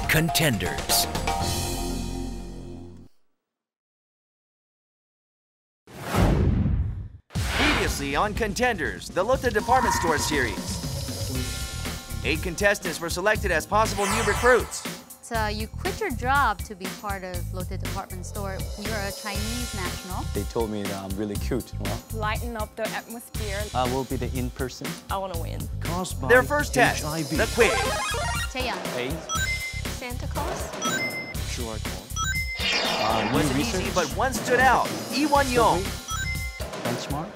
Contenders. Previously on Contenders, the Lotte Department Store series. 8 contestants were selected as possible new recruits. So you quit your job to be part of Lotte Department Store. You're a Chinese national. They told me that I'm really cute. Lighten up the atmosphere. I will be the in-person. I want to win. Their first test, the quiz. Taeyang. Santa Claus? QR code. It wasn't easy, but one stood out. Lee Won-young. Benchmark.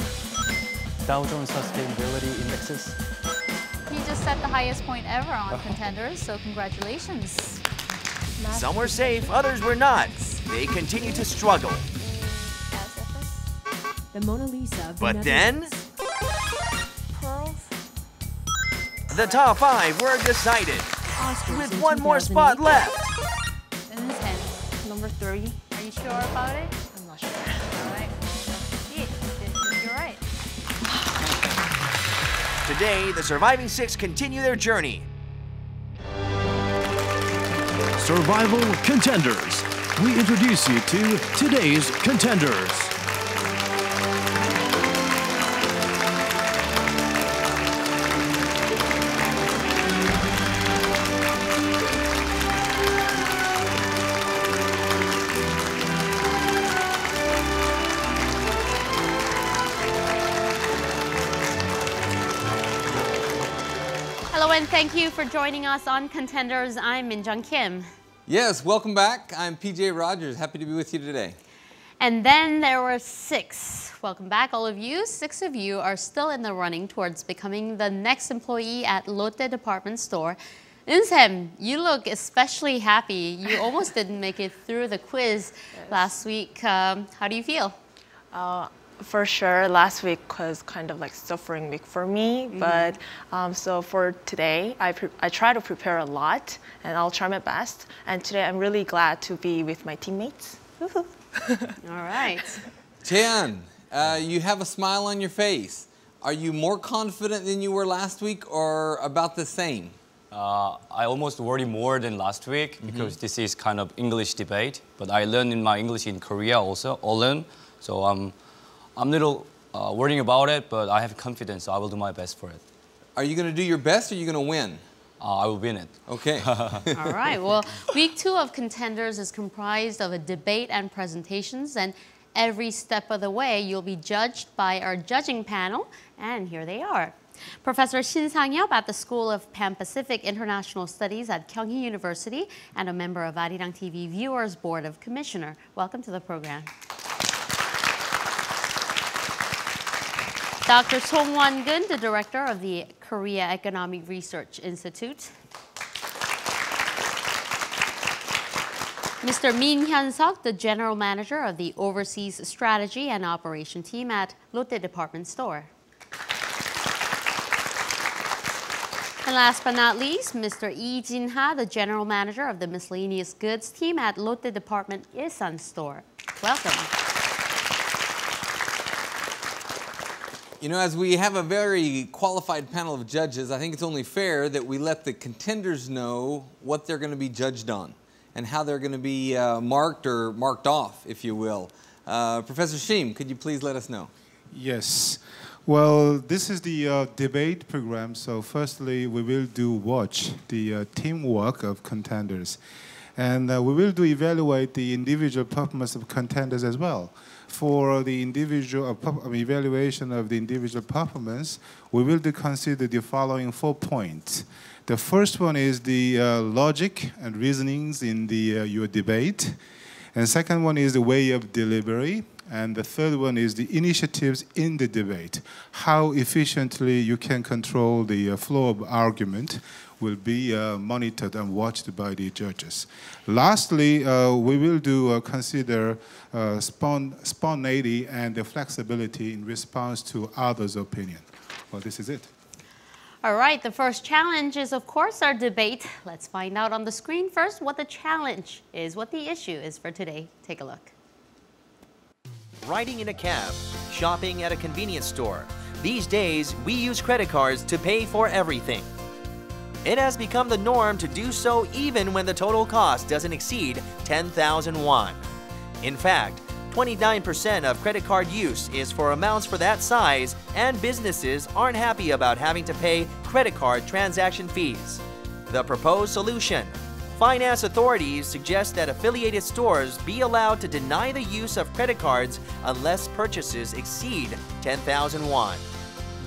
Dow Jones Sustainability Indexes. He just set the highest point ever on Contenders, so congratulations. Some were safe, others were not. They continue to struggle. The Mona Lisa. But then, Pearls? the top 5 were decided. With one more spot left. In his head. Number 3? Are you sure about it? I'm not sure. All right. You're right. Today, the surviving 6 continue their journey. Survival Contenders. We introduce you to today's contenders. Hello and thank you for joining us on Contenders. I'm Min-jung Kim. Yes, welcome back. I'm PJ Rogers. Happy to be with you today. And then there were 6. Welcome back, all of you. 6 of you are still in the running towards becoming the next employee at Lotte Department Store. Eun-sam, you look especially happy. You almost didn't make it through the quiz last week. How do you feel? For sure, last week was kind of like suffering week for me. But so for today, I try to prepare a lot and I'll try my best. And today I'm really glad to be with my teammates. All right. Taeyang, you have a smile on your face. Are you more confident than you were last week or about the same? I almost worry more than last week because this is kind of English debate. But I learned in my English in Korea also, so I'm a little worrying about it, but I have confidence, so I will do my best for it. Are you going to do your best or are you going to win? I will win it. Okay. All right. Well, week 2 of Contenders is comprised of a debate and presentations, and every step of the way you'll be judged by our judging panel, and here they are. Professor Shin Sang-yeop at the School of Pan-Pacific International Studies at Kyunghee University and a member of Arirang TV Viewers Board of Commissioner. Welcome to the program. Dr. Song Won-gun, the director of the Korea Economic Research Institute. Mr. Min Hyun-seok, the general manager of the Overseas Strategy and Operation Team at Lotte Department Store. And last but not least, Mr. Lee Jin-ha, the general manager of the Miscellaneous Goods Team at Lotte Department Ilsan Store. Welcome. You know, as we have a very qualified panel of judges, I think it's only fair that we let the contenders know what they're going to be judged on and how they're going to be marked or marked off, if you will. Professor Shim, could you please let us know? Yes. Well, this is the debate program. So firstly, we will watch the teamwork of contenders. And we will evaluate the individual performance of contenders as well. For the individual evaluation of the individual performance, we will consider the following 4 points. The first one is the logic and reasonings in your debate. And the second one is the way of delivery. And the third one is the initiatives in the debate. How efficiently you can control the flow of argument will be monitored and watched by the judges. Lastly, we will consider spontaneity and the flexibility in response to others' opinion. Well, this is it. All right, the first challenge is, of course, our debate. Let's find out on the screen first what the challenge is, what the issue is for today. Take a look. Riding in a cab, shopping at a convenience store. These days, we use credit cards to pay for everything. It has become the norm to do so even when the total cost doesn't exceed 10,000 won. In fact, 29% of credit card use is for amounts for that size, and businesses aren't happy about having to pay credit card transaction fees. The proposed solution: finance authorities suggest that affiliated stores be allowed to deny the use of credit cards unless purchases exceed 10,000 won.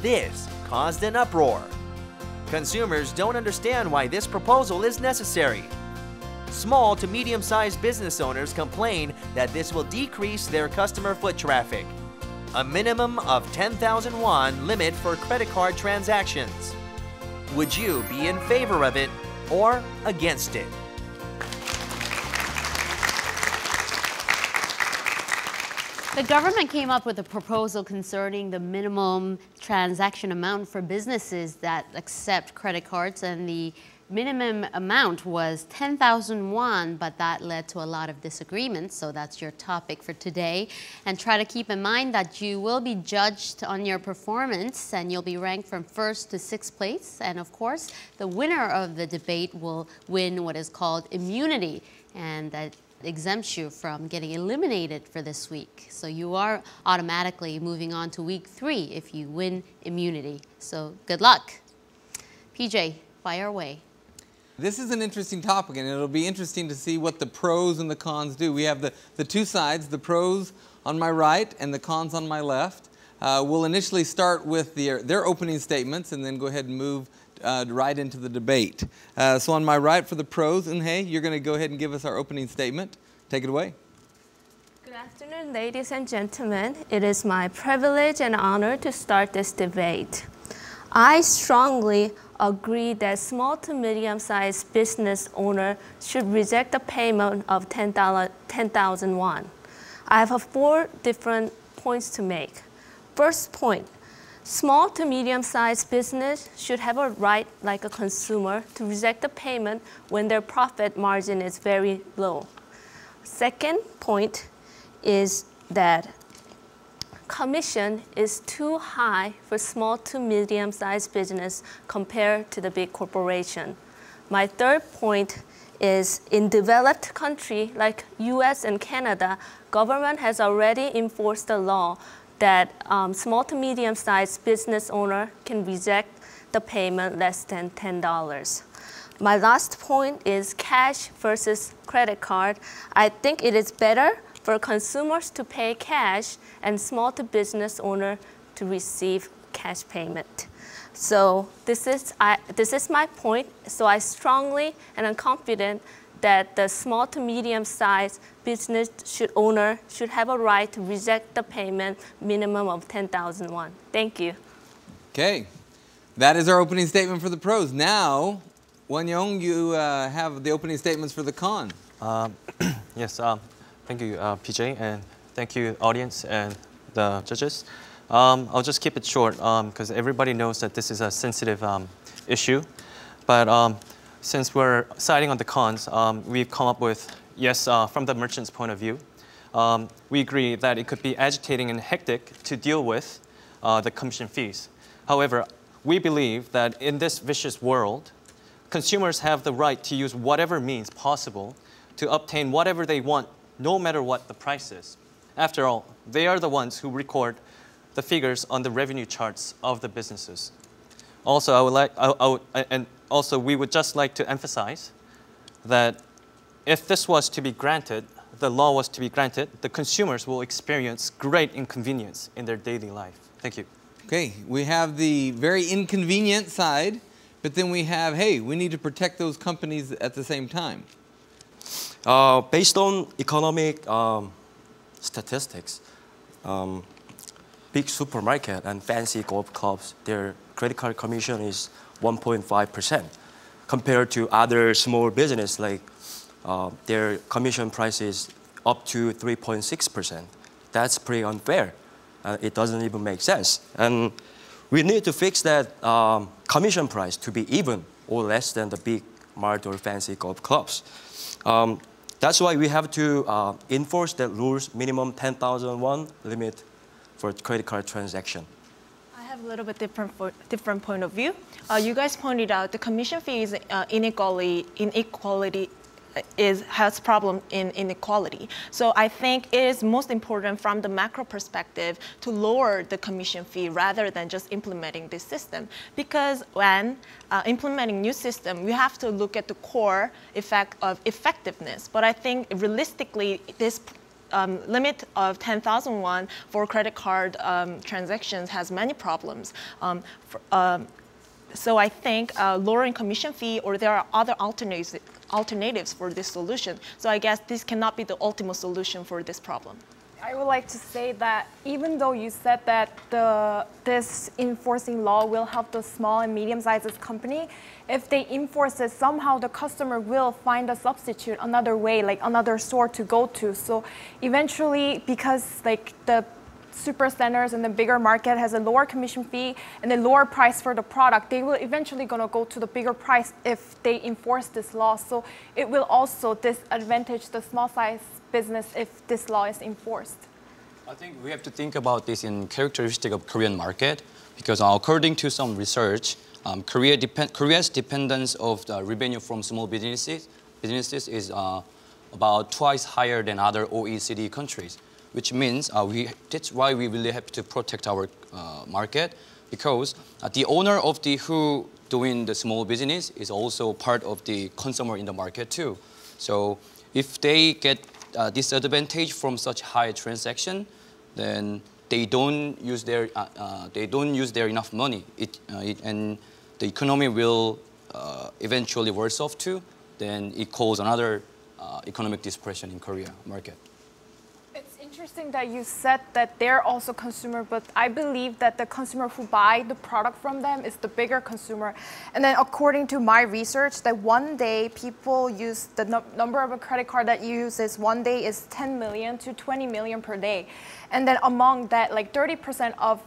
This caused an uproar. Consumers don't understand why this proposal is necessary. Small to medium-sized business owners complain that this will decrease their customer foot traffic. A minimum of 10,000 won limit for credit card transactions. Would you be in favor of it or against it? The government came up with a proposal concerning the minimum transaction amount for businesses that accept credit cards, and the minimum amount was 10,000 won, but that led to a lot of disagreements, so that's your topic for today. And try to keep in mind that you will be judged on your performance, and you'll be ranked from 1st to 6th place. And of course, the winner of the debate will win what is called immunity, and that exempts you from getting eliminated for this week. So you are automatically moving on to week 3 if you win immunity. So good luck. PJ, fire away. This is an interesting topic, and it'll be interesting to see what the pros and the cons do. We have the two sides, the pros on my right and the cons on my left. We'll initially start with their opening statements and then go ahead and move right into the debate. So on my right for the pros, and hey, you're going to go ahead and give us our opening statement. Take it away. Good afternoon, ladies and gentlemen. It is my privilege and honor to start this debate. I strongly agree that small to medium-sized business owner should reject the payment of 10,000 won. I have 4 different points to make. First point, small to medium-sized business should have a right, like a consumer, to reject the payment when their profit margin is very low. Second point is that commission is too high for small to medium-sized business compared to the big corporation. My third point is in developed country like US and Canada, government has already enforced the law that small to medium-sized business owner can reject the payment less than $10. My last point is cash versus credit card. I think it is better for consumers to pay cash and small to business owner to receive cash payment. So this is my point. So I strongly and I'm confident that the small to medium-sized business owner should have a right to reject the payment minimum of 10,000 won. Thank you. Okay, that is our opening statement for the pros. Now, Won-young, you have the opening statements for the con. Yes. Thank you, PJ, and thank you, audience and the judges. I'll just keep it short because everybody knows that this is a sensitive issue. But since we're siding on the cons, we've come up with, yes, from the merchant's point of view, we agree that it could be agitating and hectic to deal with the commission fees. However, we believe that in this vicious world, consumers have the right to use whatever means possible to obtain whatever they want, no matter what the price is. After all, they are the ones who record the figures on the revenue charts of the businesses. Also, we would just like to emphasize that if this was to be granted, the law was to be granted, the consumers will experience great inconvenience in their daily life. Thank you. Okay, we have the very inconvenient side, but then we have, hey, we need to protect those companies at the same time. Based on economic statistics, big supermarket and fancy golf clubs, their credit card commission is 1.5%. Compared to other small business, like their commission price is up to 3.6%. That's pretty unfair. It doesn't even make sense. And We need to fix that commission price to be even or less than the big mart or fancy golf clubs. That's why we have to enforce that rules minimum 10,000 won limit for credit card transaction. I have a little bit different point of view. You guys pointed out the commission fee is inequality has problem in inequality. So I think it is most important from the macro perspective to lower the commission fee rather than just implementing this system. Because when implementing new system, we have to look at the core effect of effectiveness. But I think realistically, this limit of 10,000 won for credit card transactions has many problems. So I think lowering commission fee, or there are other alternatives for this solution. So I guess this cannot be the ultimate solution for this problem. I would like to say that even though you said that this enforcing law will help the small and medium-sized company, if they enforce it, somehow the customer will find a substitute, another way, like another store to go to. So eventually, because like the super centers and the bigger market has a lower commission fee and a lower price for the product, they will eventually gonna go to the bigger price if they enforce this law. So it will also disadvantage the small size business if this law is enforced. I think we have to think about this in characteristic of Korean market, because according to some research, Korea's dependence of the revenue from small businesses is about twice higher than other OECD countries. Which means that's why we really have to protect our market, because the owner of who doing the small business is also part of the consumer in the market too. So if they get disadvantage from such high transaction, then they don't use their enough money. And the economy will eventually worse off too. Then it causes another economic depression in Korea market. Interesting that you said that they're also consumer, but I believe that the consumer who buy the product from them is the bigger consumer. And then according to my research, that one day people use the number of a credit card that you use is one day is 10 million to 20 million per day. And then among that, like 30% of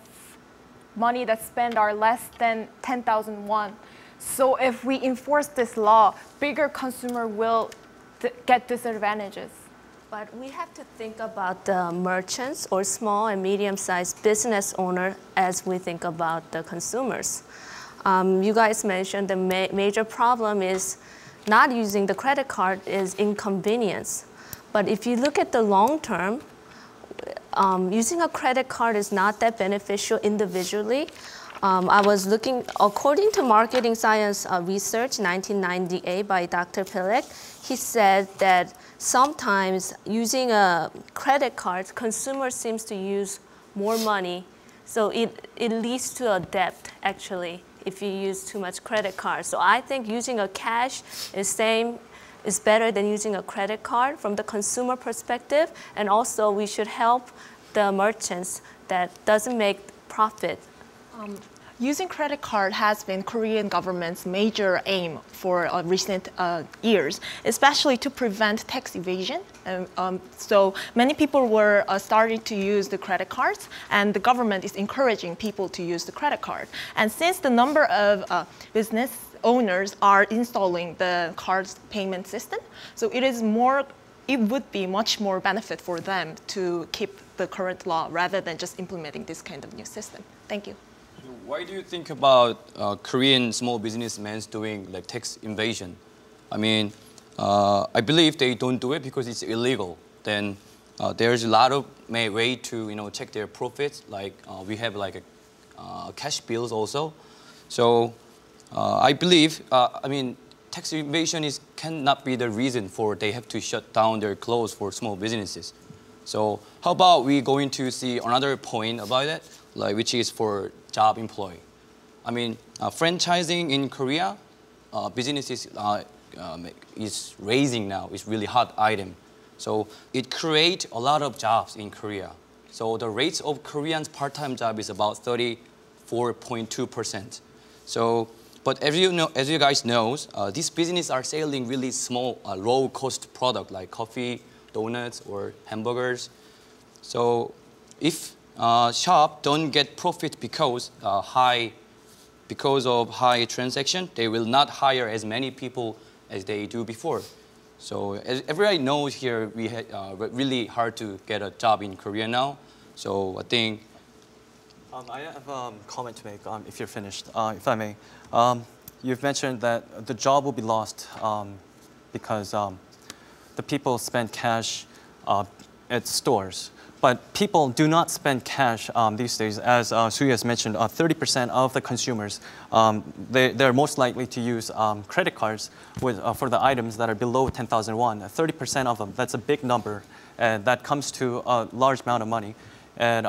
money that's spent are less than 10,000 won. So if we enforce this law, bigger consumer will get disadvantages. But we have to think about the merchants or small and medium-sized business owner as we think about the consumers. You guys mentioned the major problem is not using the credit card is inconvenience. But if you look at the long term, using a credit card is not that beneficial individually. I was looking, according to marketing science research, 1998 by Dr. Pilek, he said that sometimes using a credit card, consumer seems to use more money. So it leads to a debt, actually, if you use too much credit card. So I think using a cash is better than using a credit card from the consumer perspective. And also we should help the merchants that doesn't make profit. Using credit card has been Korean government's major aim for recent years, especially to prevent tax evasion. So many people were starting to use the credit cards, and the government is encouraging people to use the credit card. And since the number of business owners are installing the card's payment system, so it would be much more benefit for them to keep the current law rather than just implementing this kind of new system. Thank you. Why do you think about Korean small businessmen doing like tax evasion? I mean, I believe they don't do it because it's illegal. Then there's a lot of way to check their profits. Like we have like cash bills also. So I believe tax evasion cannot be the reason for they have to shut down their clothes for small businesses. So how about we going to see another point about it, which is for job employee. I mean, franchising in Korea, businesses is raising now. It's really hot item. So it creates a lot of jobs in Korea. So the rates of Koreans part-time job is about 34.2%. So, but as you guys know, these businesses are selling really small, low-cost product like coffee, donuts, or hamburgers. So if shop don't get profit because of high transaction. They will not hire as many people as they do before. So as everybody knows here, we really hard to get a job in Korea now. So I think. I have a comment to make if you're finished, if I may. You've mentioned that the job will be lost because the people spend cash at stores. But people do not spend cash these days. As Suya has mentioned, 30% of the consumers, they're most likely to use credit cards for the items that are below 10,000 won. 30% of them, that's a big number. And that comes to a large amount of money. And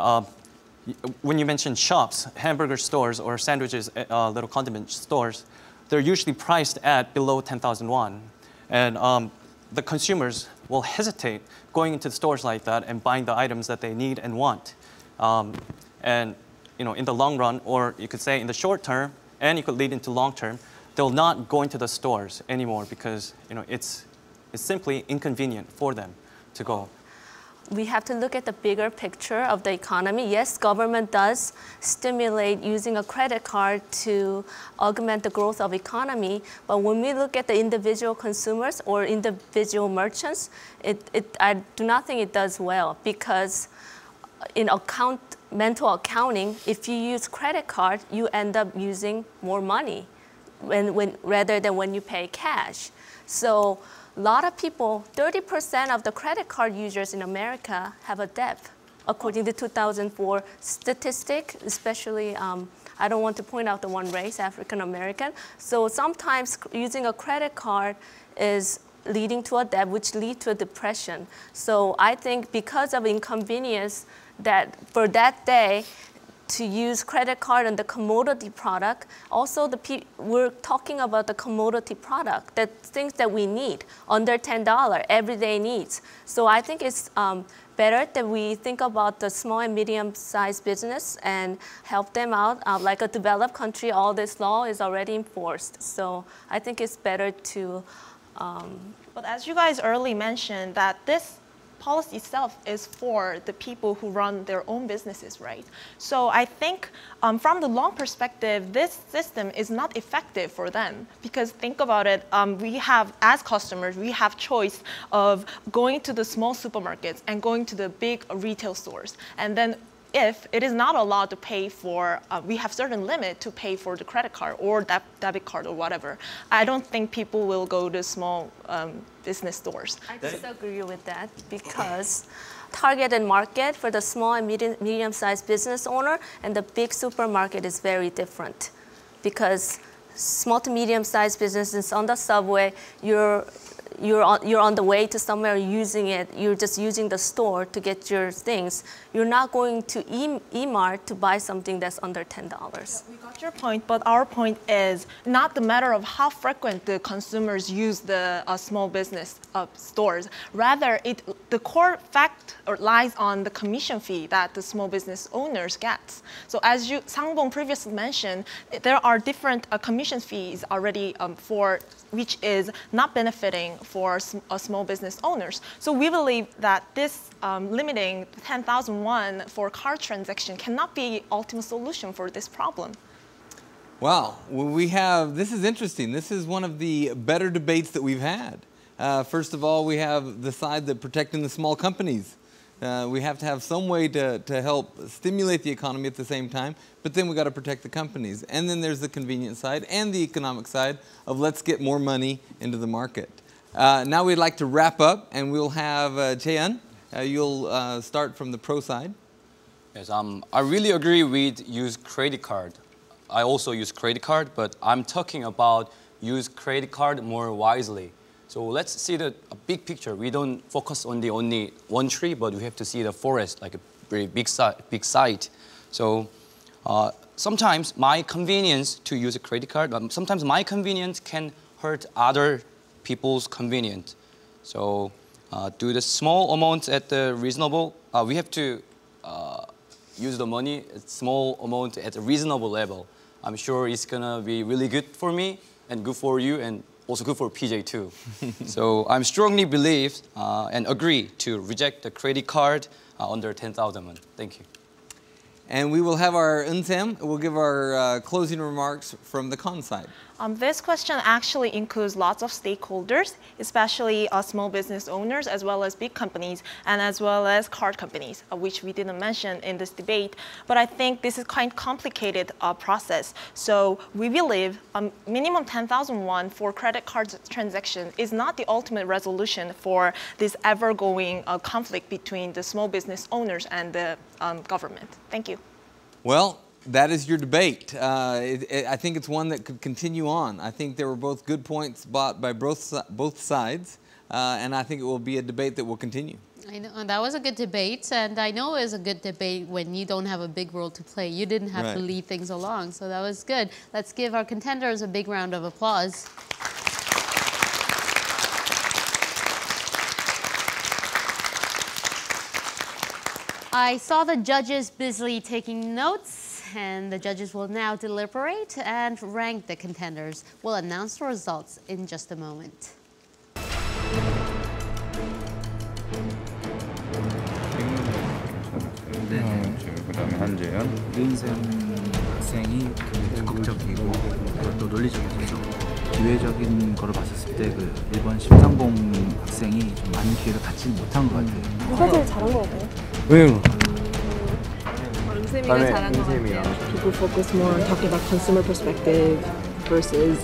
when you mention shops, hamburger stores or sandwiches, little condiment stores, they're usually priced at below 10,000 won. And the consumers will hesitate going into stores like that and buying the items that they need and want. And in the long run, or you could say in the short term, and you could lead into long term, they'll not go into the stores anymore because it's simply inconvenient for them to go. We have to look at the bigger picture of the economy. Yes, government does stimulate using a credit card to augment the growth of economy. But when we look at the individual consumers or individual merchants, I do not think it does well because in mental accounting, if you use credit card, you end up using more money rather than when you pay cash. So a lot of people, 30% of the credit card users in America have a debt, according to 2004 statistic, especially, I don't want to point out the one race, African American. So sometimes using a credit card is leading to a debt, which leads to a depression. So I think because of inconvenience that for that day, to use credit card and the commodity product, also we're talking about the commodity product, that things that we need, under $10, everyday needs. So I think it's better that we think about the small and medium-sized business and help them out. Like a developed country, all this law is already enforced. So I think it's better to... But as you guys earlier mentioned, that this policy itself is for the people who run their own businesses, right? So I think from the long perspective, this system is not effective for them because think about it, we have, as customers, we have choice of going to the small supermarkets and going to the big retail stores. And then if it is not allowed to pay for, we have certain limit to pay for the credit card or debit card or whatever, I don't think people will go to small business stores. I disagree with that because targeted market for the small and medium-sized business owner and the big supermarket is very different because small to medium-sized businesses on the subway, you're on the way to somewhere using it, you're just using the store to get your things. You're not going to E-Mart to buy something that's under $10. We got your point, but our point is not the matter of how frequent the consumers use the small business stores. Rather, the core fact lies on the commission fee that the small business owners get. So as Sang-Bong previously mentioned, there are different commission fees already for which is not benefiting for small business owners. So we believe that this limiting 10,000 won for card transaction cannot be the ultimate solution for this problem. Wow, this is interesting. This is one of the better debates that we've had. First of all, we have the side that protecting the small companies. We have to have some way to help stimulate the economy at the same time, but then we got to protect the companies. And then there's the convenience side and the economic side of let's get more money into the market. Now we'd like to wrap up, and we'll have Jae-Eun. You'll start from the pro side. Yes, I really agree with use credit card. I also use credit card, but I'm talking about use credit card more wisely. So let's see the big picture. We don't focus on the only one tree, but we have to see the forest, like a very big site. So sometimes my convenience to use a credit card, sometimes my convenience can hurt other people's convenience. So do the small amount at the reasonable, we have to use the money at small amount at a reasonable level. I'm sure it's gonna be really good for me and good for you and also good for PJ too. So I strongly believe and agree to reject the credit card under 10,000 won. Thank you. And we will have our Eun-sam, we'll give our closing remarks from the con side. This question actually includes lots of stakeholders, especially small business owners, as well as big companies, and as well as card companies, which we didn't mention in this debate. But I think this is quite complicated process. So we believe minimum 10,000 won for credit card transaction is not the ultimate resolution for this ever-going conflict between the small business owners and the government. Thank you. Well, that is your debate. I think it's one that could continue on. I think there were both good points brought by both sides, and I think it will be a debate that will continue. I know, that was a good debate, and I know it was a good debate when you don't have a big role to play. You didn't have to lead things along, so that was good. Let's give our contenders a big round of applause. I saw the judges busily taking notes, and the judges will now deliberate and rank the contenders. We'll announce the results in just a moment. 그다음에 한재현, 이은샘 학생이 적극적이고 또 논리적이어서 기회적인 거를 봤었을 때 그 일본 심상봉 학생이 좀 많은 기회를 갖지 못한 것 같아요. 누가 제일 잘한 것 같아요? 응. 은샘이가 잘한 것 같아요. People focus more on talking about consumer perspective versus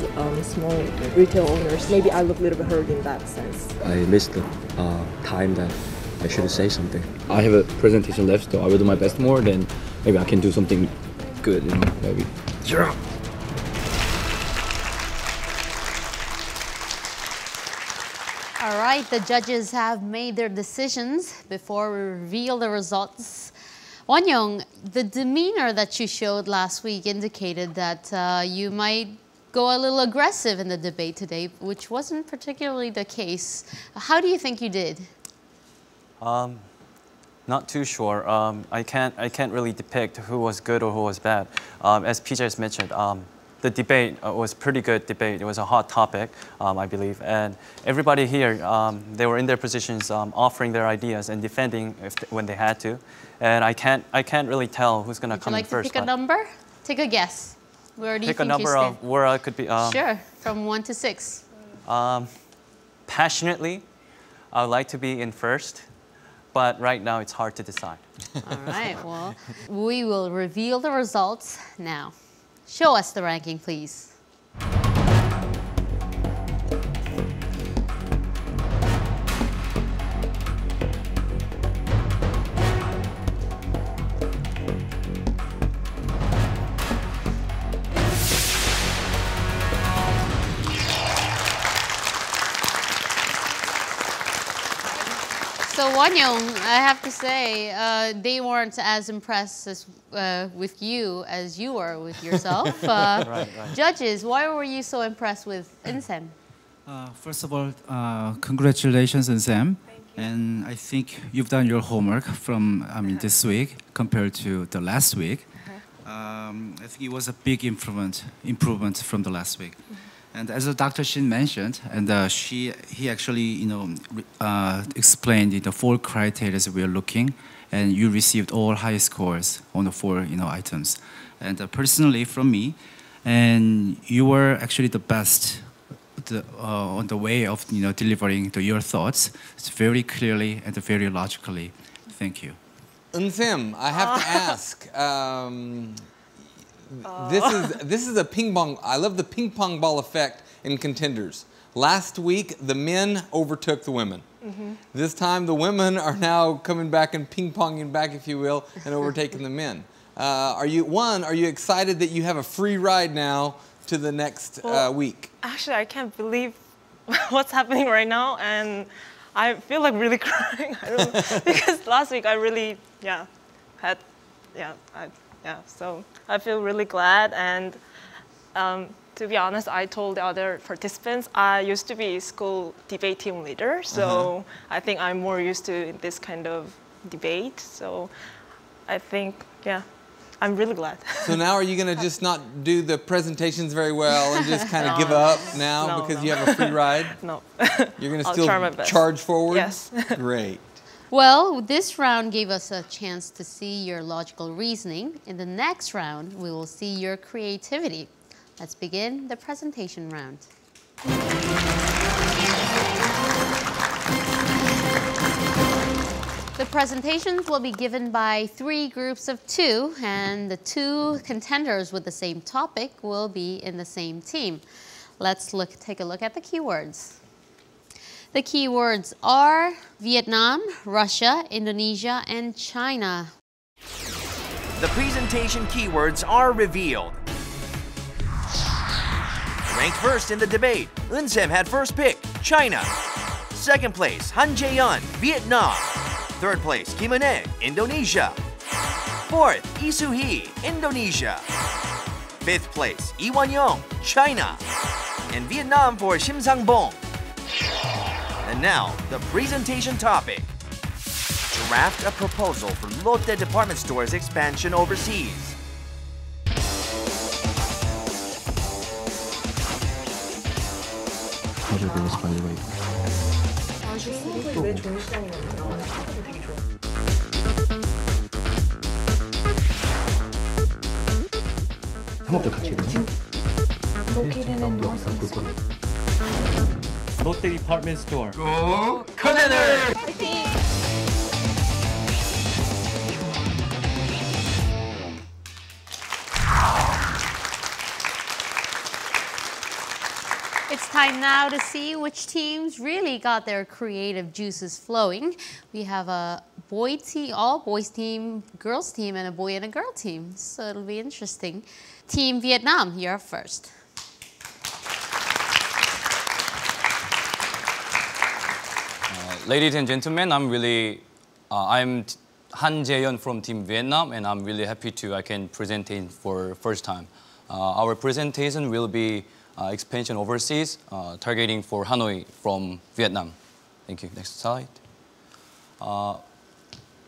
small retail owners. Maybe I look a little bit hurt in that sense. I missed the time that I should say something. I have a presentation left, so I will do my best more. Then maybe I can do something good. You know, maybe. Sure. All right, the judges have made their decisions. Before we reveal the results, Won-young, the demeanor that you showed last week indicated that you might go a little aggressive in the debate today, which wasn't particularly the case. How do you think you did? Not too sure. I can't really depict who was good or who was bad. As PJ has mentioned, the debate was pretty good debate. It was a hot topic, I believe, and everybody here, they were in their positions, offering their ideas and defending when they had to. And I can't really tell who's going to come in first. Would you like to pick a number? Take a guess. Where do you think you stand? Pick a number of where I could be. Sure, from 1 to 6. Passionately, I would like to be in first, but right now it's hard to decide. All right, well, we will reveal the results now. Show us the ranking, please. So Won-young, I have to say, they weren't as impressed with you as you were with yourself. Right. Judges, why were you so impressed with Eun-sam? First of all, congratulations, Eun-sam. And I think you've done your homework from this week compared to the last week. I think it was a big improvement from the last week. And as Dr. Shin mentioned, and he actually explained the 4 criteria we are looking, and you received all high scores on the 4 items. And personally, from me, and you were actually the best on the way of delivering your thoughts. It's very clearly and very logically. Thank you. Eun-sam, I have to ask. This is a ping pong. I love the ping pong ball effect in Contenders. Last week, the men overtook the women. This time, the women are now coming back and ping ponging back, if you will, and overtaking the men. Are you excited that you have a free ride now to the next week? Actually, I can't believe what's happening right now, and I feel like really crying. I don't know, because last week I really, so I feel really glad, and to be honest, I told the other participants I used to be school debate team leader, so I think I'm more used to this kind of debate. So I think, I'm really glad. So now are you going to just not do the presentations very well and just kind of give up now because you have a free ride? No. You're going to I'll still try my best. charge forward? Yes. Great. Well, this round gave us a chance to see your logical reasoning. In the next round, we will see your creativity. Let's begin the presentation round. The presentations will be given by 3 groups of 2, and the 2 contenders with the same topic will be in the same team. Let's take a look at the keywords. The keywords are Vietnam, Russia, Indonesia, and China. The presentation keywords are revealed. Ranked first in the debate, Eun-sem had first pick, China. Second place, Han Jae-yeon, Vietnam. Third place, Kim Eun-hae, Indonesia. Fourth, Lee Soo-hee, Indonesia. Fifth place, Lee Won-young, China. And Vietnam for Shim Sang-bong. And now, the presentation topic. Draft a proposal for Lotte Department Store's expansion overseas. 상업들 같이 있는 Located in North. Lotte Department Store. Go Contenders! It's time now to see which teams really got their creative juices flowing. We have a boy team, all boys team, girls team, and a boy and a girl team. So it'll be interesting. Team Vietnam, you're up first. Ladies and gentlemen, I'm Han Jae-yeon from Team Vietnam, and I'm really happy I can present it for first time. Our presentation will be expansion overseas, targeting for Hanoi from Vietnam. Thank you. Next slide.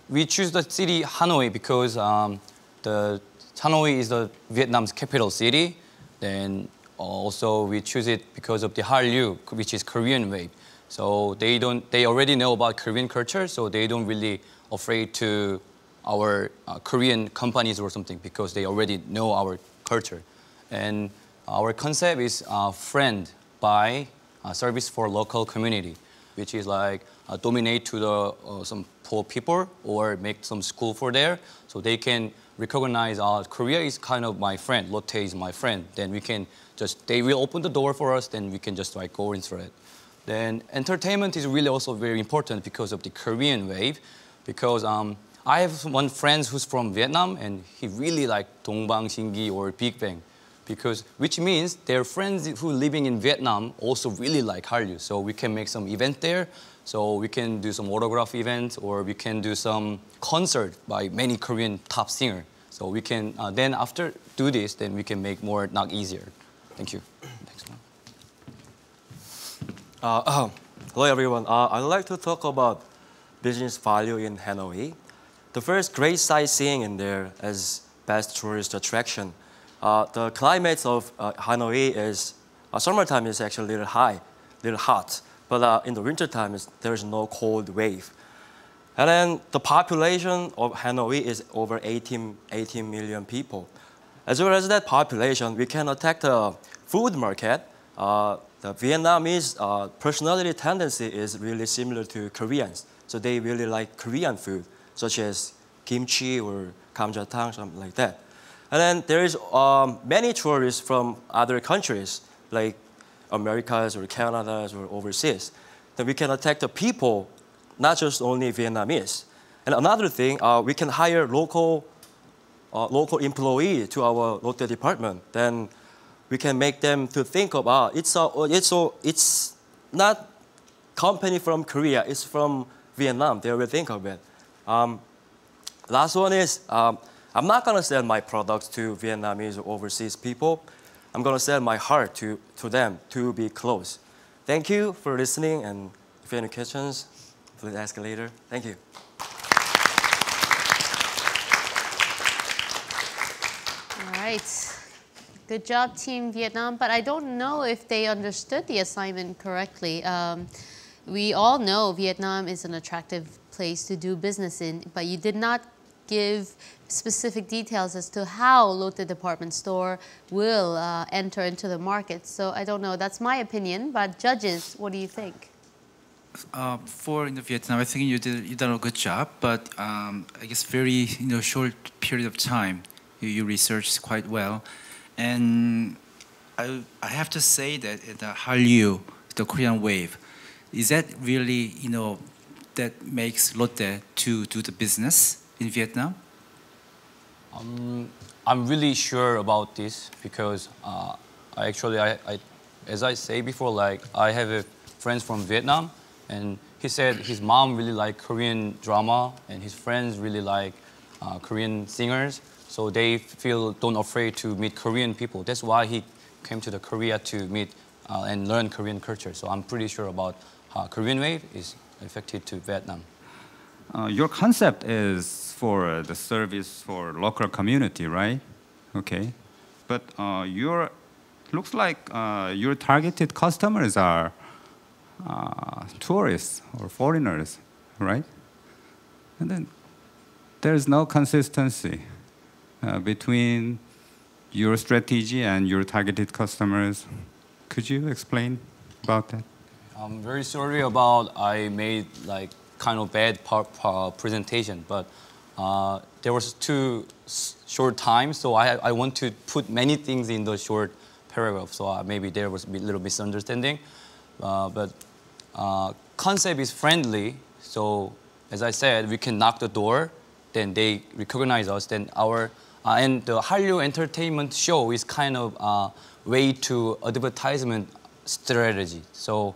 We choose the city Hanoi because the Hanoi is the Vietnam's capital city. Then also we choose it because of the Hallyu, which is Korean wave. So they already know about Korean culture, so they don't really afraid to our Korean companies or something because they already know our culture. And our concept is friend by service for local community, which is like dominate to the some poor people or make some school for there, so they can recognize Korea is kind of my friend, Lotte is my friend. Then we can they will open the door for us, then we can just like go into it. Then entertainment is really also very important because of the Korean wave. Because I have one friend who's from Vietnam and he really like Dongbang Shingi or Big Bang. Which means their friends who living in Vietnam also really like Hallyu. So we can make some event there. So we can do some autograph events or we can do some concert by many Korean top singer. So we can, then after do this, then we can make more not easier. Thank you. Next one. Hello everyone. I'd like to talk about business value in Hanoi. The first, great sightseeing in there as best tourist attraction. The climate of Hanoi is, summertime is actually a little hot. But in the wintertime, there's no cold wave. And then the population of Hanoi is over 18 million people. As well as that population, we can attack the food market. The Vietnamese personality tendency is really similar to Koreans. So they really like Korean food, such as kimchi or kamjatang, something like that. And then there is many tourists from other countries, like Americas or Canada or overseas. Then we can attack the people, not just only Vietnamese. And another thing, we can hire local employee to our Lotte department. Then we can make them to think about it's not company from Korea, it's from Vietnam. They will think of it. Last one is I'm not gonna sell my products to Vietnamese or overseas people. I'm gonna sell my heart to them to be close. Thank you for listening, and if you have any questions, please ask later. Thank you. All right. Good job, Team Vietnam, but I don't know if they understood the assignment correctly. we all know Vietnam is an attractive place to do business in, but you did not give specific details as to how Lotte Department Store will enter into the market. So I don't know, that's my opinion, but judges, what do you think? For Vietnam, I think you done a good job, but I guess very short period of time, you researched quite well, and I have to say that the Hallyu, the Korean wave, is that really that makes Lotte to do the business in Vietnam? I'm really sure about this because I as I say before, like I have a friend from Vietnam, and he said his mom really liked Korean drama, and his friends really like Korean singers, so they don't afraid to meet Korean people. That's why he came to the Korea to meet and learn Korean culture. So I'm pretty sure about how Korean wave is affected to Vietnam. Your concept is for the service for local community, right? Okay, but looks like your targeted customers are tourists or foreigners, right? And then there's no consistency between your strategy and your targeted customers. Could you explain about that? I'm very sorry about I made like kind of bad presentation, but there was too short time, so I want to put many things in the short paragraph, so maybe there was a little misunderstanding. But concept is friendly, so as I said, we can knock the door, then they recognize us, then and the Hallyu entertainment show is kind of way to advertisement strategy. So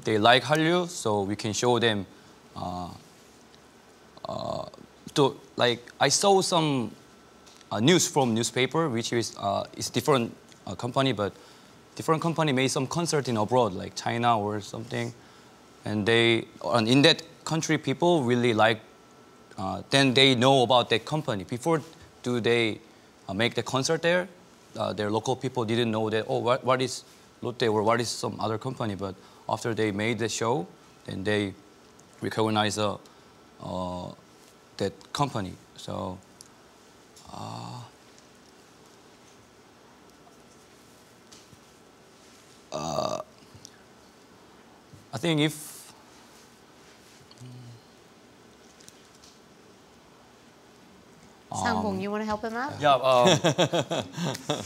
they like Hallyu, so we can show them. Like I saw some news from newspaper, which is different company, but different company made some concert in abroad, like China or something, and in that country people really like. Then they know about that company. Before do they make the concert there? Their local people didn't know that. Oh, what is Lotte or what is some other company? But after they made the show, then they recognize that company. So I think if Sang-bong, you want to help him out?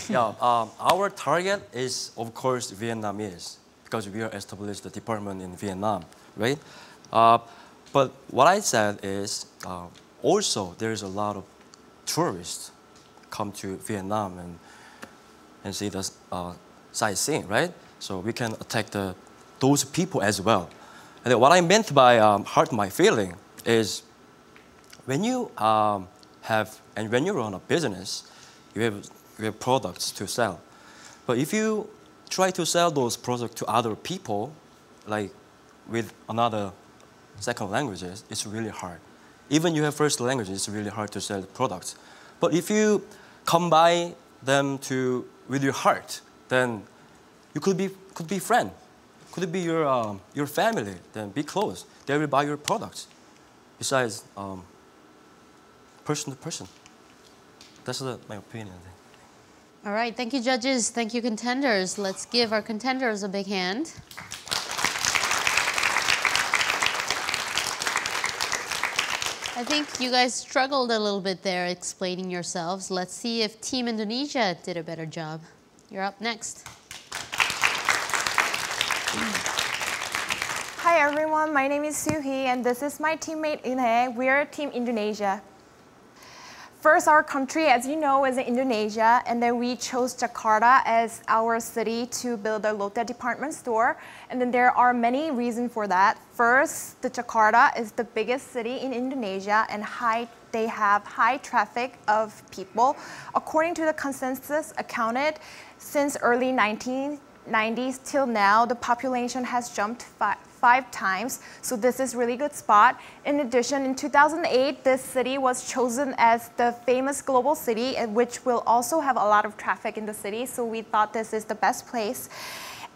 Yeah, our target is, of course, Vietnamese, because we are established the department in Vietnam, right? But what I said is, also there's a lot of tourists come to Vietnam and see the sightseeing, right? So we can attack those people as well. And what I meant by hurt my feeling is when you when you run a business, you have products to sell. But if you try to sell those products to other people, like with another second languages, it's really hard. Even you have first language, it's really hard to sell products. But if you combine them with your heart, then you could be friend, could be your family. Then be close. They will buy your products. Besides, person to person. That's my opinion. All right, thank you, judges. Thank you, contenders. Let's give our contenders a big hand. I think you guys struggled a little bit there explaining yourselves. Let's see if Team Indonesia did a better job. You're up next. Hi everyone, my name is Soo-hee and this is my teammate Eun-hae. We're Team Indonesia. First, our country, as you know, is Indonesia, and then we chose Jakarta as our city to build a Lotte Department Store. And then there are many reasons for that. First, the Jakarta is the biggest city in Indonesia, and they have high traffic of people. According to the consensus accounted, since early 1990s till now, the population has jumped 5 times, so this is really good spot. In addition, in 2008, this city was chosen as the famous global city, which will also have a lot of traffic in the city, so we thought this is the best place.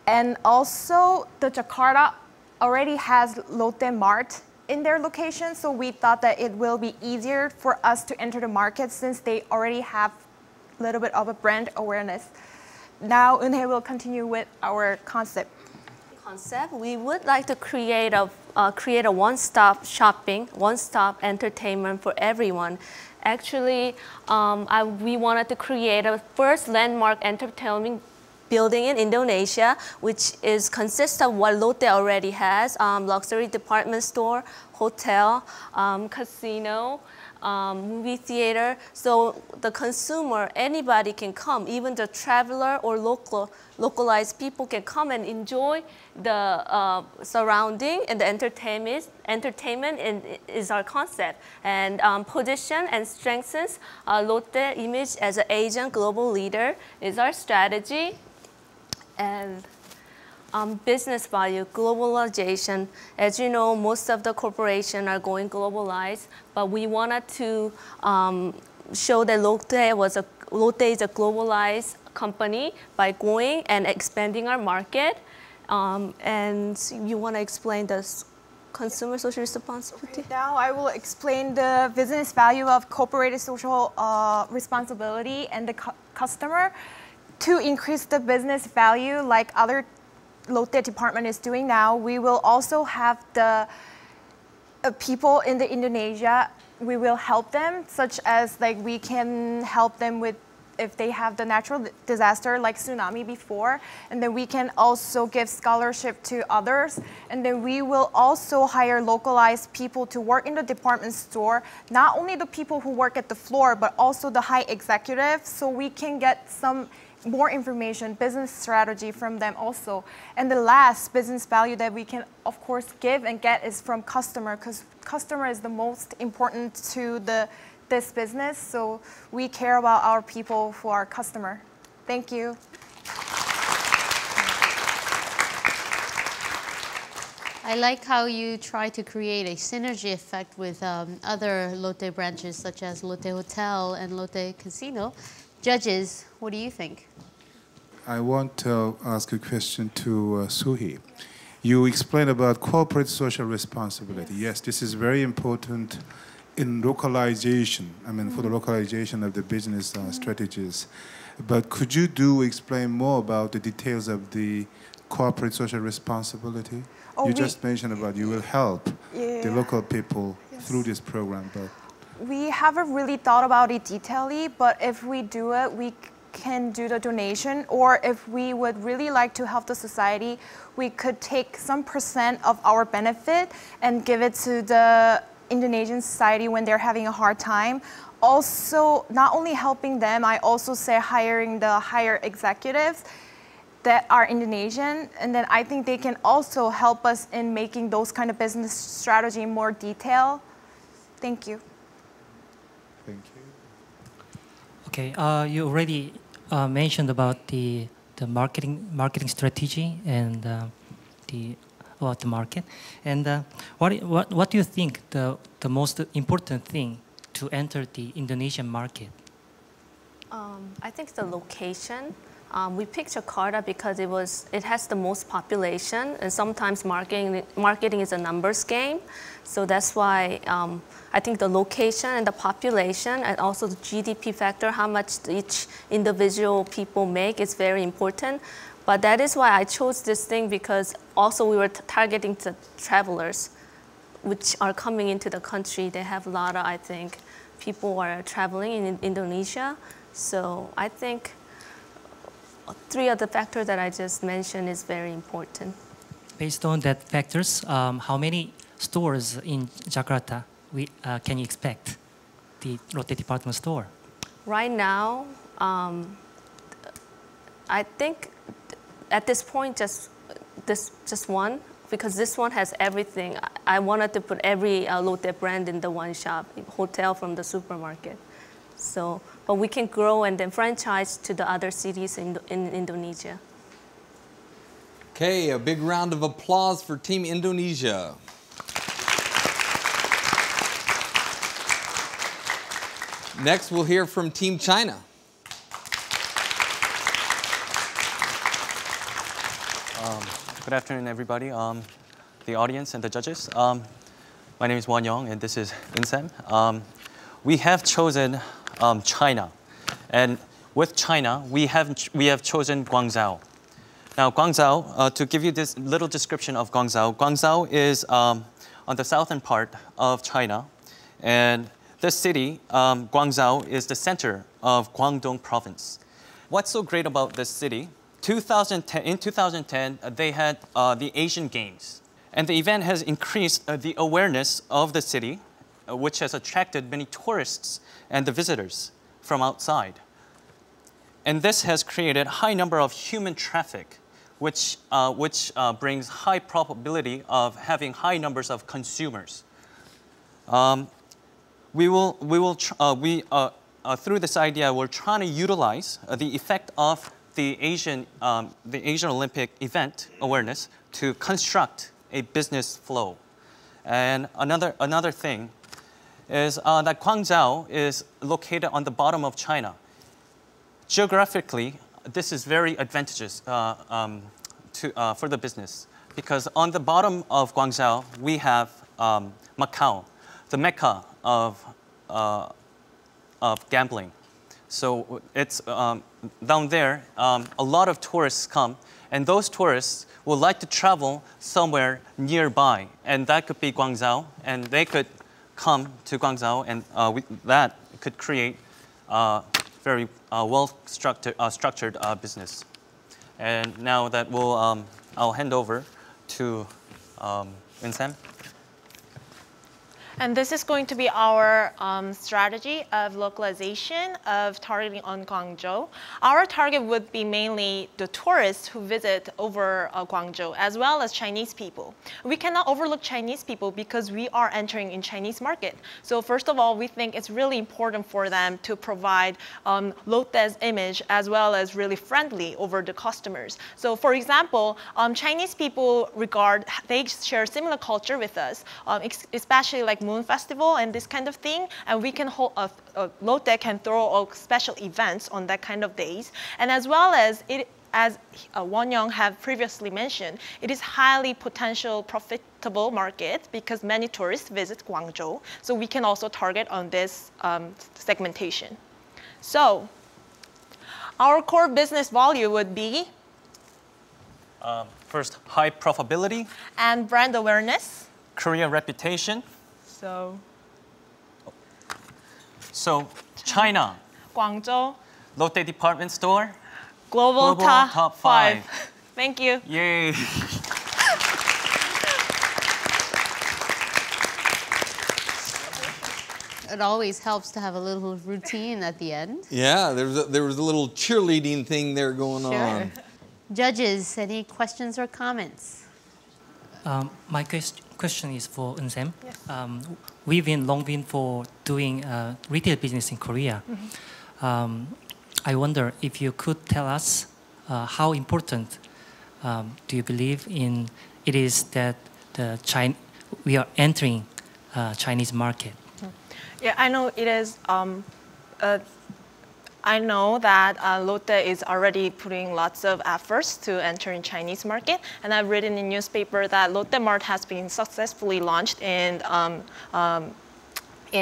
And also, the Jakarta already has Lotte Mart in their location, so we thought that it will be easier for us to enter the market since they already have a little bit of a brand awareness. Now, Eunhae will continue with our concept. We would like to create a one-stop shopping, one-stop entertainment for everyone. Actually, we wanted to create a first landmark entertainment building in Indonesia, which consists of what Lotte already has: luxury department store, hotel, casino, movie theater. So the consumer, anybody can come, even the traveler or localized people can come and enjoy the surrounding and the entertainment is our concept, and position and strengthens Lotte image as an Asian global leader is our strategy. And business value, globalization. As you know, most of the corporations are going globalized, but we wanted to show that Lotte is a globalized company by going and expanding our market. And you want to explain the consumer social responsibility? Okay, now I will explain the business value of corporate social responsibility and the customer. To increase the business value like other Lotte department is doing now, we will also have the people in the Indonesia, we will help them, such as like we can help them with if they have the natural disaster like tsunami before, and then we can also give scholarship to others, and then we will also hire localized people to work in the department store, not only the people who work at the floor, but also the high executives, so we can get some more information, business strategy from them also. And the last business value that we can, of course, give and get is from customer, because customer is the most important to this business. So we care about our people who are customer. Thank you. I like how you try to create a synergy effect with other Lotte branches such as Lotte Hotel and Lotte Casino. Judges, what do you think? I want to ask a question to Soo-hee. You explained about corporate social responsibility. Yes, this is very important in localization, for the localization of the business strategies. But could you explain more about the details of the corporate social responsibility? You just mentioned about you will help the local people through this program, but we haven't really thought about it detailedly, but if we do it, we can do the donation, or if we would really like to help the society, we could take some % of our benefit and give it to the Indonesian society when they're having a hard time. Also, not only helping them, I also say hiring the higher executives that are Indonesian, and then I think they can also help us in making those kind of business strategy in more detail. Thank you. Thank you. Okay, you already mentioned about the marketing strategy and about the market. And what do you think the most important thing to enter the Indonesian market? I think the location. We picked Jakarta because it has the most population, and sometimes marketing is a numbers game. So that's why I think the location and the population and also the GDP factor, how much each individual people make, is very important. But that is why I chose this thing, because also we were targeting the travelers which are coming into the country. They have a lot of, I think, people are traveling in Indonesia. So I think 3 of the factors that I just mentioned is very important. Based on that factors, how many stores in Jakarta can you expect the Lotte Department Store? Right now, I think at this point just one, because this one has everything. I wanted to put every Lotte brand in the one shop, hotel from the supermarket. So, but we can grow and then franchise to the other cities in Indonesia. Okay, a big round of applause for Team Indonesia. Next, we'll hear from Team China. Good afternoon, everybody. the audience and the judges. My name is Won Young, and this is Insam. We have chosen China, and with China, we have chosen Guangzhou. Now, Guangzhou, to give you this little description of Guangzhou, Guangzhou is on the southern part of China, and this city, Guangzhou, is the center of Guangdong province. What's so great about this city? In 2010, they had the Asian Games. And the event has increased the awareness of the city, which has attracted many tourists and the visitors from outside. And this has created a high number of human traffic, which brings high probability of having high numbers of consumers. Through this idea, we're trying to utilize the effect of the Asian Olympic event awareness to construct a business flow. And another thing is that Guangzhou is located on the bottom of China. Geographically, this is very advantageous for the business because on the bottom of Guangzhou, we have Macau, the mecca of gambling. So it's down there, a lot of tourists come, and those tourists would like to travel somewhere nearby, and that could be Guangzhou, and they could come to Guangzhou, and that could create a very well-structured business. And now that I'll hand over to Insam. And this is going to be our strategy of localization of targeting on Guangzhou. Our target would be mainly the tourists who visit over Guangzhou, as well as Chinese people. We cannot overlook Chinese people because we are entering in Chinese market. So first of all, we think it's really important for them to provide Lotte's image as well as really friendly over the customers. So for example, Chinese people they share similar culture with us, especially like Moon Festival and this kind of thing, and we can hold Lotte can throw special events on that kind of days, and as well as as Won Young have previously mentioned, it is highly potential profitable market because many tourists visit Guangzhou, so we can also target on this segmentation. So our core business value would be first, high profitability and brand awareness, Korea reputation. So China, Guangzhou, Lotte Department Store, Global top 5. Thank you. Yay. It always helps to have a little routine at the end. Yeah, there was a little cheerleading thing there going on. Judges, any questions or comments? My question is for Insam. Yes. We've been long for doing retail business in Korea. Mm-hmm. I wonder if you could tell us how important do you believe in it is that we are entering Chinese market? Yeah, I know it is. I know that Lotte is already putting lots of efforts to enter in Chinese market, and I've read in the newspaper that Lotte Mart has been successfully launched in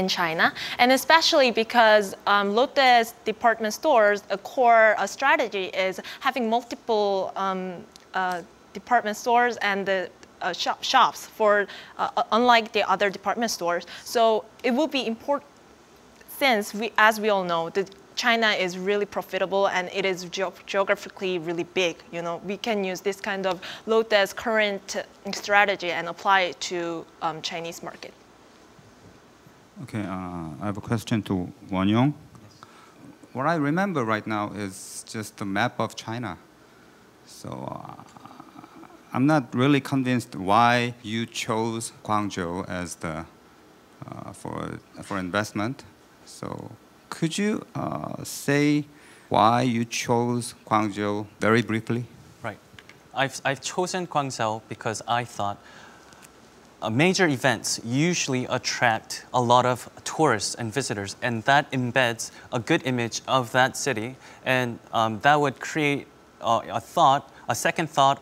China, and especially because Lotte's department stores, a core strategy is having multiple department stores and the shops for unlike the other department stores. So it will be important since as we all know, China is really profitable and it is geographically really big. You know, we can use this kind of Lotte's current strategy and apply it to Chinese market. Okay, I have a question to Won Young. What I remember right now is just the map of China. So I'm not really convinced why you chose Guangzhou as the for investment. So could you say why you chose Guangzhou very briefly? Right. I've chosen Guangzhou because I thought major events usually attract a lot of tourists and visitors, and that embeds a good image of that city, and that would create a thought a second thought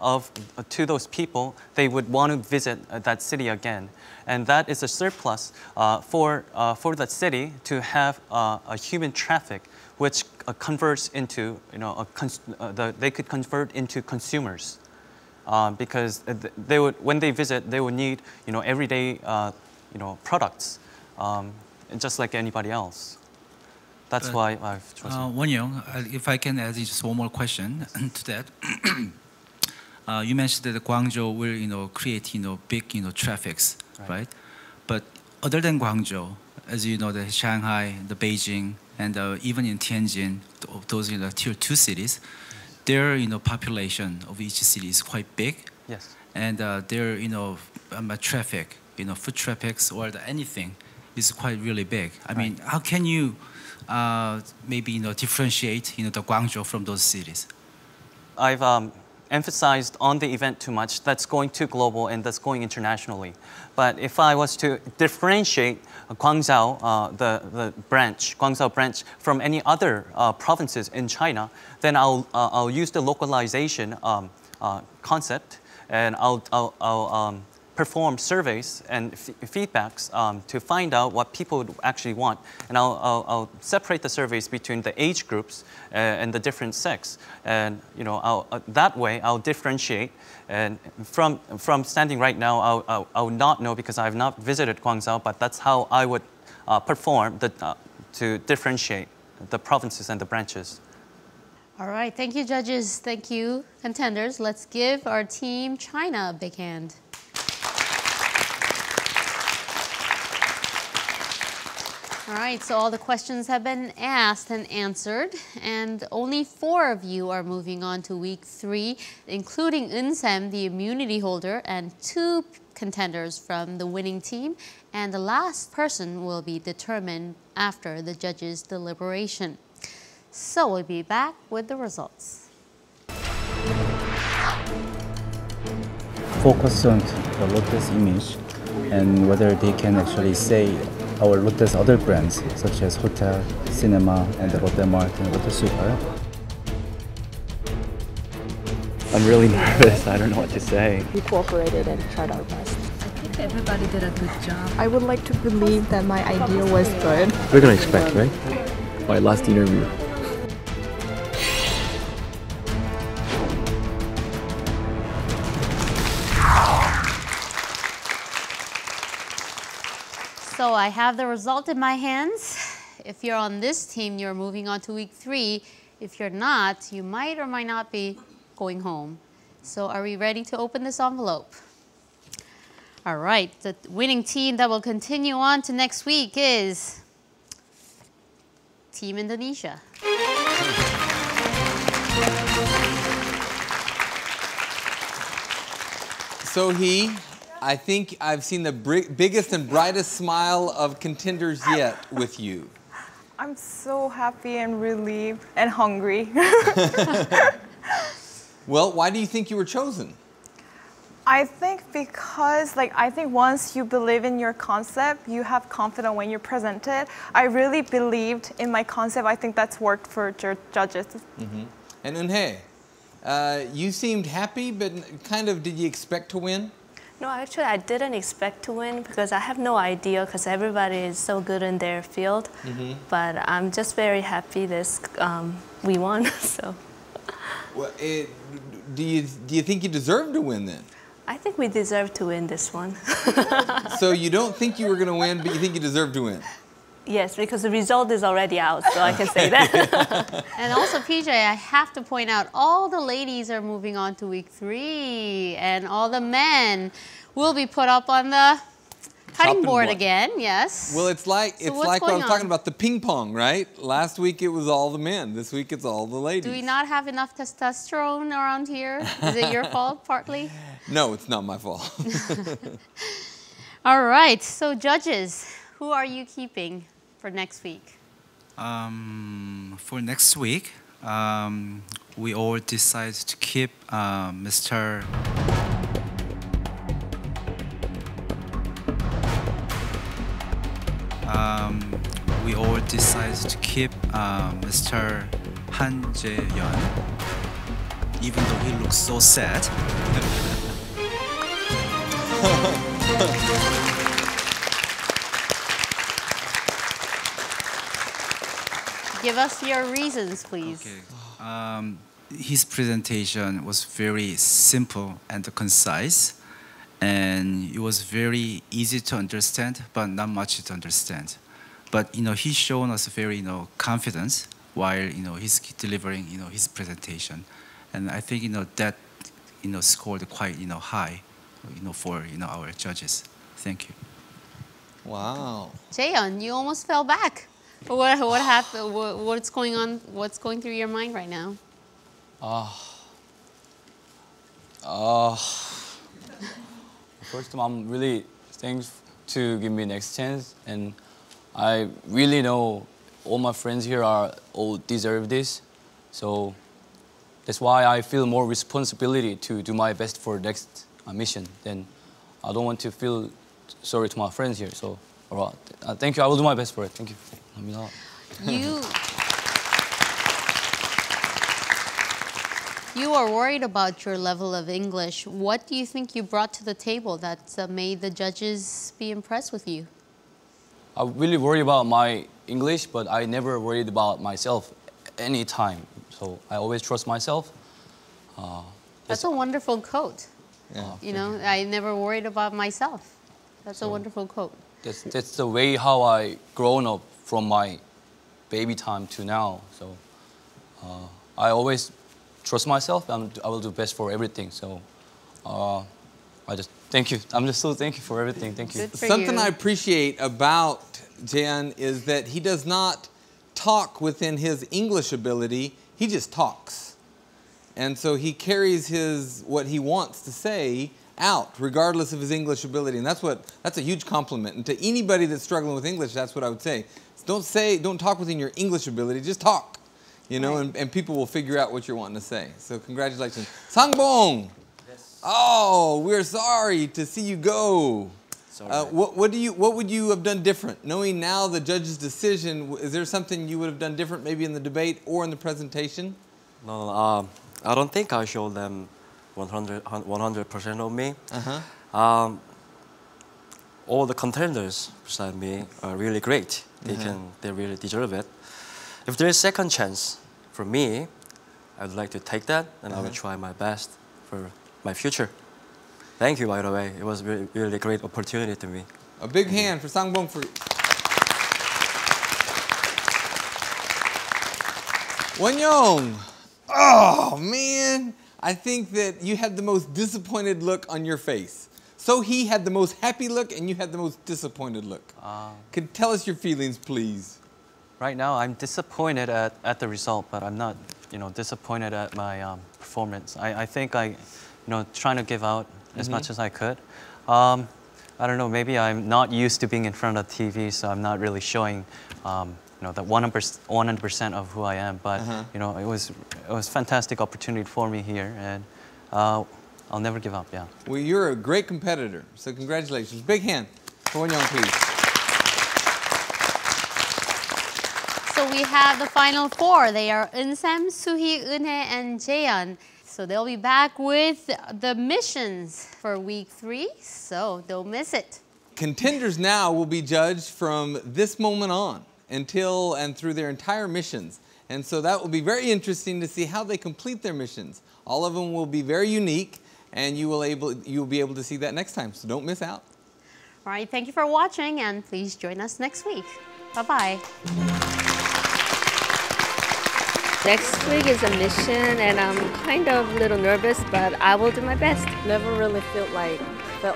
to those people, they would want to visit that city again. And that is a surplus for that city to have a human traffic which converts into, they could convert into consumers. Because they would, when they visit, they would need, everyday, products, just like anybody else. That's why I've chosen. Won-young, if I can add just one more question to that. You mentioned that Guangzhou will, create, big, traffics, right? But other than Guangzhou, as you know, the Shanghai, the Beijing, and even in Tianjin, those tier 2 cities, their population of each city is quite big. Yes. And their traffic, foot traffics or anything is quite really big. I mean, how can you maybe differentiate the Guangzhou from those cities? I've emphasized on the event too much. That's going too global and that's going internationally. But if I was to differentiate Guangzhou, the branch, Guangzhou branch, from any other provinces in China, then I'll use the localization concept, and I'll perform surveys and feedbacks to find out what people would actually want. And I'll separate the surveys between the age groups and the different sex. And that way I'll differentiate. And from standing right now, I would not know because I have not visited Guangzhou, but that's how I would perform to differentiate the provinces and the branches. All right, thank you, judges. Thank you, contenders. Let's give our team China a big hand. All right, so all the questions have been asked and answered, and only 4 of you are moving on to week 3, including Eun-sam, the immunity holder, and 2 contenders from the winning team, and the last person will be determined after the judges' deliberation. So we'll be back with the results. Focus on the Lotte's image and whether they can actually say our Lotte's other brands, such as hotel, cinema, and the Lotte Mart and Lotte Super. I'm really nervous. I don't know what to say. We cooperated and tried our best. I think everybody did a good job. I would like to believe that my idea was good. We're gonna expect, right? My last interview. So I have the result in my hands. If you're on this team, you're moving on to week 3. If you're not, you might or might not be going home. So are we ready to open this envelope? All right, the winning team that will continue on to next week is Team Indonesia. So I think I've seen the biggest and brightest smile of contenders yet with you. I'm so happy and relieved and hungry. Well, why do you think you were chosen? I think because, I think once you believe in your concept, you have confidence when you present it. I really believed in my concept. I think that's worked for judges. Mm-hmm. And Eun-hae, you seemed happy, but did you expect to win? No, actually, I didn't expect to win because I have no idea because everybody is so good in their field. Mm-hmm. But I'm just very happy we won. So. Well, do you think you deserve to win then? I think we deserve to win this one. So you don't think you were going to win, but you think you deserve to win? Yes, because the result is already out, so I can say that. And also, PJ, I have to point out, all the ladies are moving on to week 3, and all the men will be put up on the cutting board again, yes. Well, it's like what I was talking about, the ping pong, right? Last week it was all the men. This week it's all the ladies. Do we not have enough testosterone around here? Is it your fault, partly? No, it's not my fault. All right, so judges, who are you keeping for next week? For next week, we all decided to keep Mr. We all decided to keep Mr. Han Jae-yeon. even though he looks so sad. Give us your reasons, please. Okay. His presentation was very simple and concise, and it was very easy to understand, but not much to understand. But he's shown us very confidence while he's delivering his presentation, and I think that scored quite high for our judges. Thank you. Wow. Jaeyeon, you almost fell back. What happened? What's going on? What's going through your mind right now? First of all, I'm really thankful to give me next chance, and I really know all my friends here all deserve this, so that's why I feel more responsibility to do my best for next mission. Then I don't want to feel sorry to my friends here. So, all right, thank you. I will do my best for it. Thank you. You are worried about your level of English. What do you think you brought to the table that made the judges be impressed with you? I really worry about my English, but I never worried about myself any time. So I always trust myself. That's a wonderful quote. Yeah. I never worried about myself. That's a wonderful quote. That's the way how I grown up from my baby time to now. So I always trust myself, and I will do best for everything. So I just thank you. I'm just so thankful for everything. Thank you. Something I appreciate about Jaeyeon is that he does not talk within his English ability. He just talks, and so he carries what he wants to say out, regardless of his English ability, and that's a huge compliment. And to anybody that's struggling with English, that's what I would say. Don't talk within your English ability. Just talk, and people will figure out what you're wanting to say. So congratulations, Sangbong. Yes. Oh, we're sorry to see you go. What would you have done different? Knowing now the judge's decision, is there something you would have done different, maybe in the debate or in the presentation? No, I don't think I showed them 100% of me. All the contenders beside me are really great. They really deserve it. If there is second chance for me, I would like to take that, and I will try my best for my future. Thank you, by the way. It was really a great opportunity to me. A big hand for Sangbong for Won-young. Oh man, I think that you had the most disappointed look on your face. So he had the most happy look, and you had the most disappointed look. Could tell us your feelings, please. Right now, I'm disappointed at the result, but I'm not, disappointed at my performance. I think I, trying to give out as much as I could. I don't know, maybe I'm not used to being in front of the TV, so I'm not really showing, the 100% of who I am. But it was a fantastic opportunity for me here, and I'll never give up. Yeah. Well, you're a great competitor, so congratulations. Big hand for Won-young, please. So we have the final four. They are Eun-sam, Soo-hee, Eun-hae, and Jaeyeon. So they'll be back with the missions for week 3, so don't miss it. Contenders now will be judged from this moment on until and through their entire missions. And so that will be very interesting to see how they complete their missions. All of them will be very unique, and you'll be able to see that next time, so don't miss out. All right, thank you for watching, and please join us next week. Bye-bye. Next week is a mission, and I'm kind of a little nervous, but I will do my best. Never really felt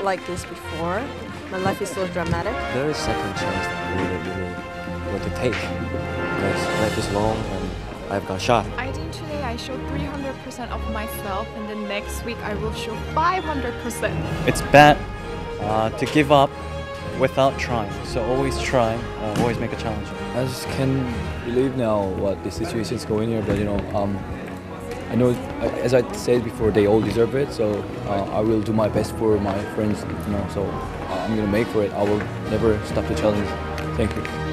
like this before. My life is so dramatic. There is second chance that I really want to take, because life is long and I've got shot. I think today I showed 300% of myself, and then next week I will show 500%. It's bad to give up without trying, so always try, always make a challenge. I just can't believe now what the situation is going here, but I know, as I said before, they all deserve it, so I will do my best for my friends, so I'm gonna make for it. I will never stop the challenge. Thank you.